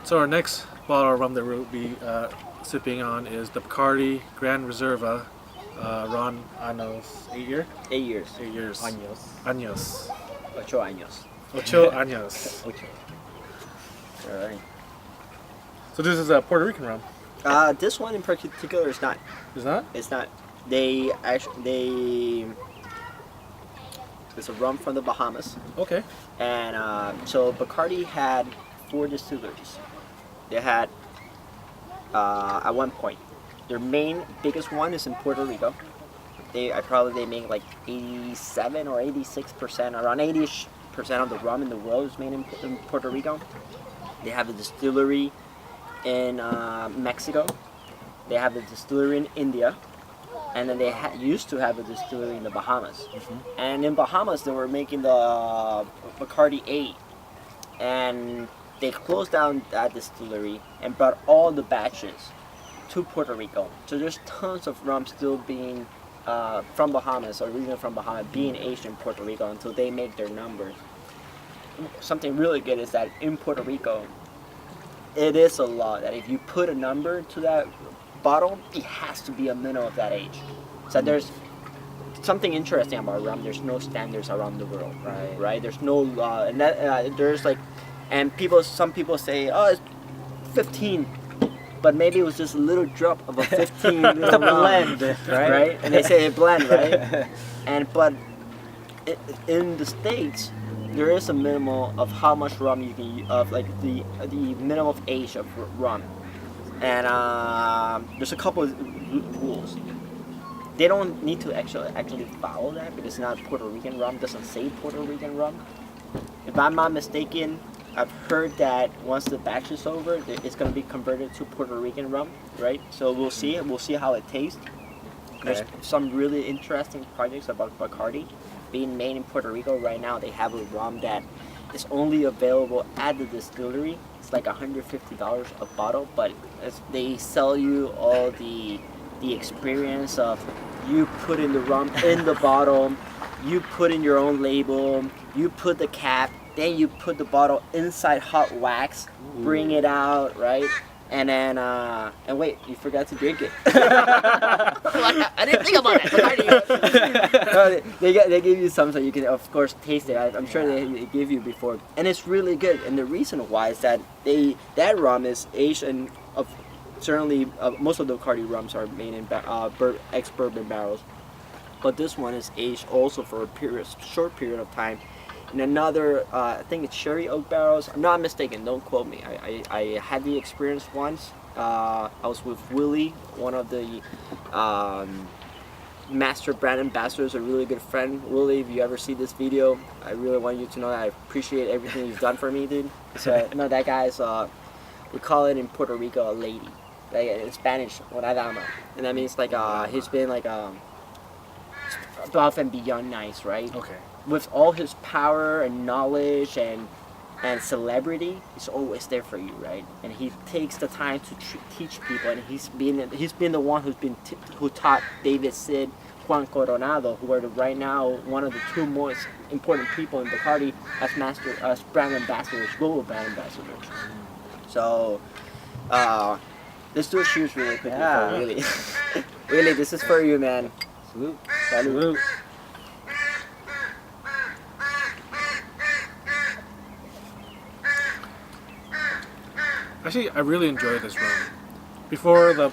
So our next bottle of rum that we'll be sipping on is the Bacardi Gran Reserva Ron Años. 8 year? 8 years. 8 years. Años. 8 años. 8 años. 8. All right. So this is a Puerto Rican rum. This one in particular is not. Is that? It's not. It's a rum from the Bahamas. Okay. And so Bacardi had 4 distilleries. They had, at one point, their biggest one is in Puerto Rico. They make like 87 or 86%, around 80% of the rum in the world is made in Puerto Rico. They have a distillery in Mexico. They have a distillery in India. And then they used to have a distillery in the Bahamas. Mm-hmm. And in Bahamas, they were making the Bacardi 8. And they closed down that distillery and brought all the batches to Puerto Rico. So there's tons of rum still being from Bahamas, originally from Bahamas, being aged in Puerto Rico until they make their numbers. Something really good is that in Puerto Rico, it is a law that if you put a number to that bottle, it has to be a minimum of that age. So there's something interesting about rum. There's no standards around the world, right? There's no law, and that there's like, and some people say, oh, it's 15, but maybe it was just a little drop of a 15 little it's a blend, right? And they say a blend, right? But in the States, there is a minimum of how much rum you can of like the minimum of age of rum. And there's a couple of rules. They don't need to actually follow that because it's not Puerto Rican rum. It doesn't say Puerto Rican rum. If I'm not mistaken, I've heard that once the batch is over, it's going to be converted to Puerto Rican rum, right? So we'll see. We'll see how it tastes. Okay. There's some really interesting projects about Bacardi being made in Puerto Rico right now. They have a rum that is only available at the distillery. It's like $150 a bottle, but they sell you all the experience of you putting the rum in the bottle, you put in your own label, you put the cap, then you put the bottle inside hot wax, bring it out, right? And then, and wait, you forgot to drink it. I didn't think about that. They give you some so you can, of course, taste it. I'm sure they gave you before. And it's really good. And the reason why is that that rum is aged in, certainly, most of the Bacardi rums are made in ex-bourbon barrels. But this one is aged also for a short period of time in another, I think it's sherry oak barrels. I'm not mistaken, don't quote me. I had the experience once. I was with Willie, one of the master brand ambassadors, a really good friend. Willie, if you ever see this video, I really want you to know that I appreciate everything you've done for me, dude. So, no, that guy's, we call it in Puerto Rico a lady. Like in Spanish, una dama. And that means like, he's been like, above and beyond nice, right? Okay. With all his power and knowledge and celebrity, he's always there for you, right? And he takes the time to teach people, and he's been the one who taught David Sid, Juan Coronado, who are right now one of the 2 most important people in Bacardi as brand ambassadors, global brand ambassadors. So, let's do a cheers really quickly for Willie. Willie, this is for you, man. Salute. Salute. Actually, I really enjoy this rum. Before the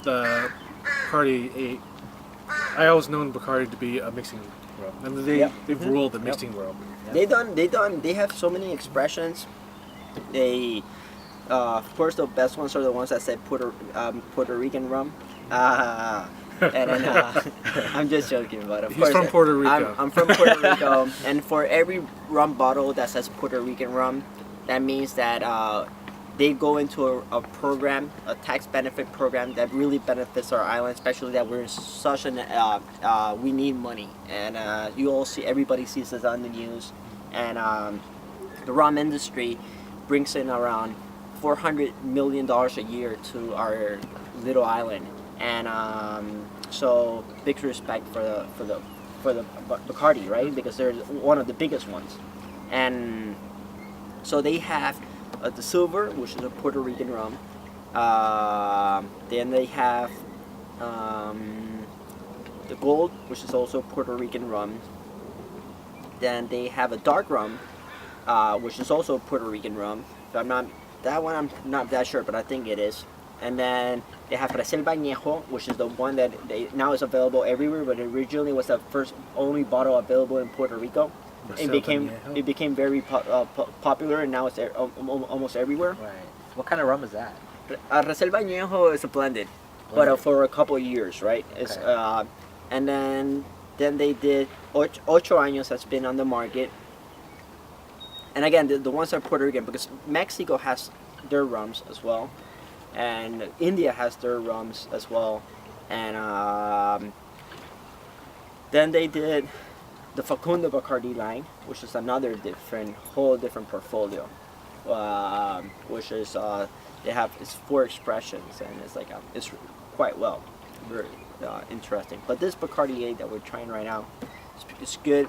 Bacardi 8, I always known Bacardi to be a mixing rum, and they've ruled the mixing world. They have so many expressions. Of course, the best ones are the ones that say Puerto Rican rum. And then, I'm just joking, but of course, from Puerto Rico. I'm from Puerto Rico, and for every rum bottle that says Puerto Rican rum, that means that they go into a program, a tax benefit program that really benefits our island, especially that we're in such an we need money, and everybody sees this on the news, and the rum industry brings in around $400 million a year to our little island. And so big respect for the Bacardi, right? Because they're one of the biggest ones. And so they have the silver, which is a Puerto Rican rum. Then they have the gold, which is also Puerto Rican rum. Then they have a dark rum, which is also Puerto Rican rum. So I'm not that sure, but I think it is. And then they have Reserva Añejo, which is the one that now is available everywhere, but originally was the only bottle available in Puerto Rico. It became very popular, and now it's almost everywhere. Right. What kind of rum is that? Reserva Añejo is a blended, but for a couple of years, right? It's Okay. And then they did Ocho Años that's been on the market. And again, the ones that are Puerto Rican, because Mexico has their rums as well, and India has their rums as well, and then they did the Facundo Bacardi line, which is another whole different portfolio, which is it's 4 expressions, and it's quite very interesting. But this Bacardi 8 that we're trying right now, it's good.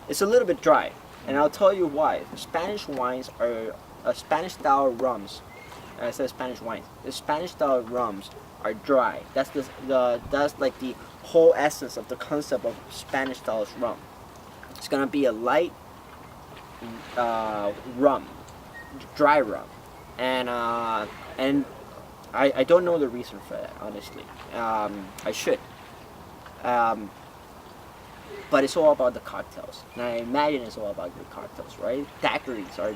It's a little bit dry, and I'll tell you why. Spanish wines are Spanish style rums. I said Spanish wines. The Spanish style rums are dry. That's like the whole essence of the concept of Spanish style rum. It's gonna be a light rum, dry rum, and I don't know the reason for that, honestly. I should. But it's all about the cocktails, and I imagine it's all about the cocktails, right? Daiquiris are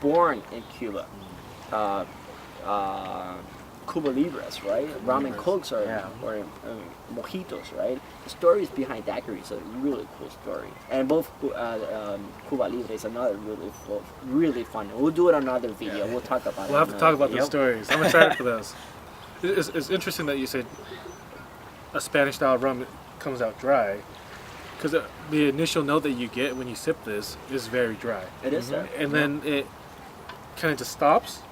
born in Cuba. Cuba Libres, right? Ramen Cokes or mojitos, right? The stories behind daiquiris are a really cool story, and both Cuba Libre is another really fun. We'll do it on another video. We'll talk about it. We'll have to talk about those stories. I'm excited for those. It's interesting that you said a Spanish style rum comes out dry, because the initial note that you get when you sip this is very dry. It is, and then it kind of just stops,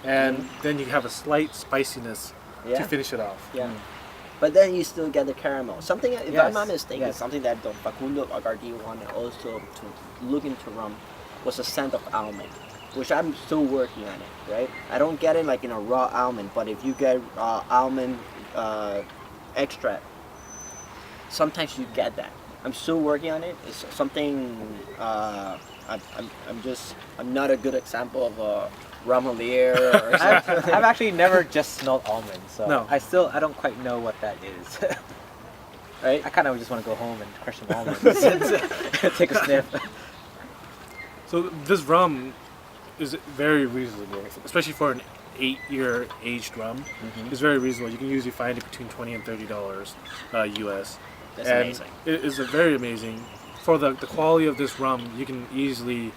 and then you have a slight spiciness to finish it off. Yeah. But then you still get the caramel. Something, if I'm not mistaken, something that the Facundo Bacardi wanted also to look into rum was a scent of almond, which I'm still working on it, right? I don't get it like in a raw almond, but if you get almond extract, sometimes you get that. I'm still working on it. It's something, I'm not a good example of a Ramelier or something. I've actually never just smelled almonds, so No. I don't quite know what that is. Right? I kind of just want to go home and crush some almonds and take a sniff. So this rum is very reasonable, especially for an 8-year aged rum. It's very reasonable. You can usually find it between $20 and $30 US. That's and amazing. It is very amazing. For the quality of this rum, you can easily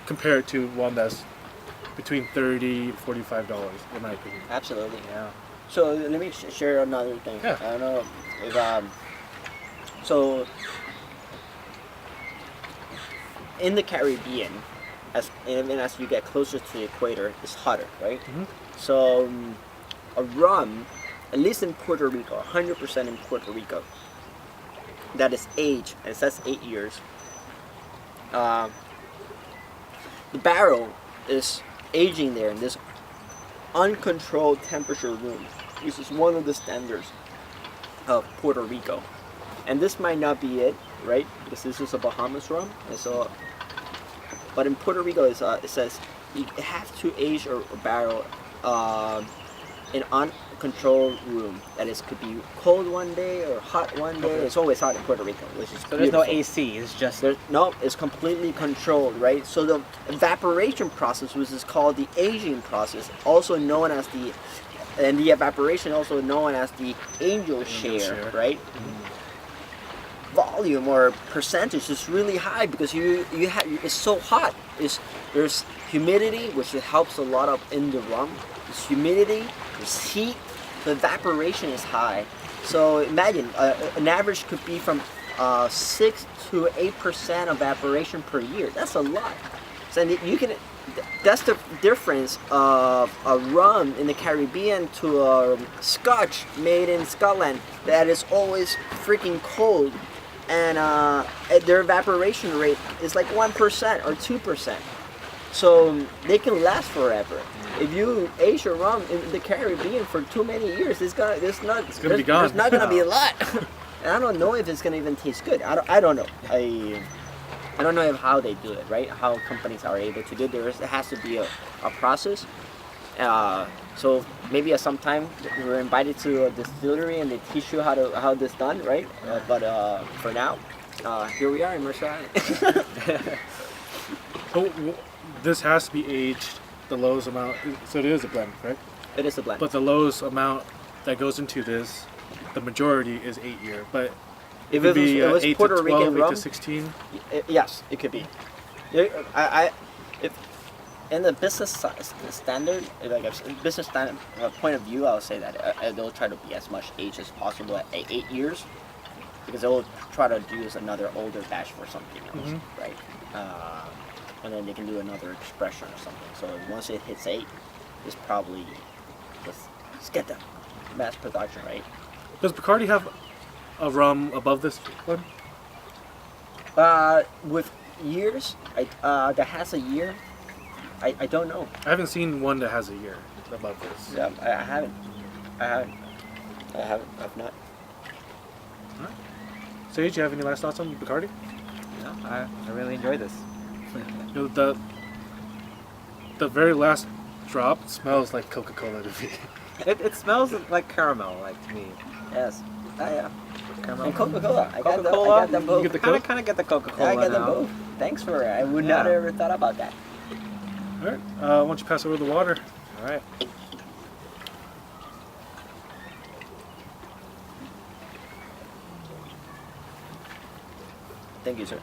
compare it to one that's between $30 and $45, in my opinion. Absolutely. Yeah. So let me share another thing. Yeah. I don't know if so in the Caribbean, as you get closer to the equator, it's hotter, right? So a rum, at least in Puerto Rico, 100% in Puerto Rico, that is aged, and it says 8 years. The barrel is aging there in this uncontrolled temperature room, which is one of the standards of Puerto Rico. And this might not be it, right? Because this is a Bahamas rum, and so. But in Puerto Rico, it says you have to age a barrel in uncontrolled room. That is, could be cold one day or hot one day. Okay. It's always hot in Puerto Rico, which is So there's no beautiful. AC. It's just No, it's completely controlled, right? So the evaporation process, which is called the aging process, also known as the evaporation, also known as the angel share, right? Volume or percentage is really high because it's so hot. There's humidity, which helps a lot in the rum. There's humidity, there's heat, the evaporation is high. So imagine an average could be from 6 to 8% evaporation per year. That's a lot. So that's the difference of a rum in the Caribbean to a Scotch made in Scotland that is always freaking cold, and their evaporation rate is like 1% or 2%. so they can last forever. If you age your rum in the Caribbean for too many years, it's gonna be gone. There's not gonna be a lot. And I don't know if it's gonna even taste good. I don't know. I don't know if how they do it, right? How companies are able to do it. It has to be a process. So maybe at some time we're invited to a distillery and they teach you how this done, right? But for now, here we are in Mercer Island. So this has to be aged the lowest amount. So it is a blend, right? It is a blend. But the lowest amount that goes into this, the majority is 8 year. But if could be it was 8 Puerto to 12, Rican 8 rum, to 16. Yes, it could be. If in the business standard, like a business standard point of view, I'll say that they'll try to be as much age as possible at 8 years, because they'll try to use another older batch for something else, right? And then they can do another expression or something. So once it hits 8, it's probably let's get the mass production, right? Does Bacardi have a rum above this one? With years, that has a year, I don't know. I haven't seen one that has a year above this. Yeah, I haven't. I've not. Alright. Sage, you have any last thoughts on Bacardi? No, I really enjoy this. You know, the very last drop smells like Coca-Cola to me. It smells like caramel, like to me. Yes. Yeah. Caramel. And Coca-Cola. I Coca-Cola? got them You both. get the Kind Coke? of, get the Coca-Cola I got them now. both. Thanks for it. I would not have ever thought about that. Alright, why don't you pass over the water? All right. Thank you, sir.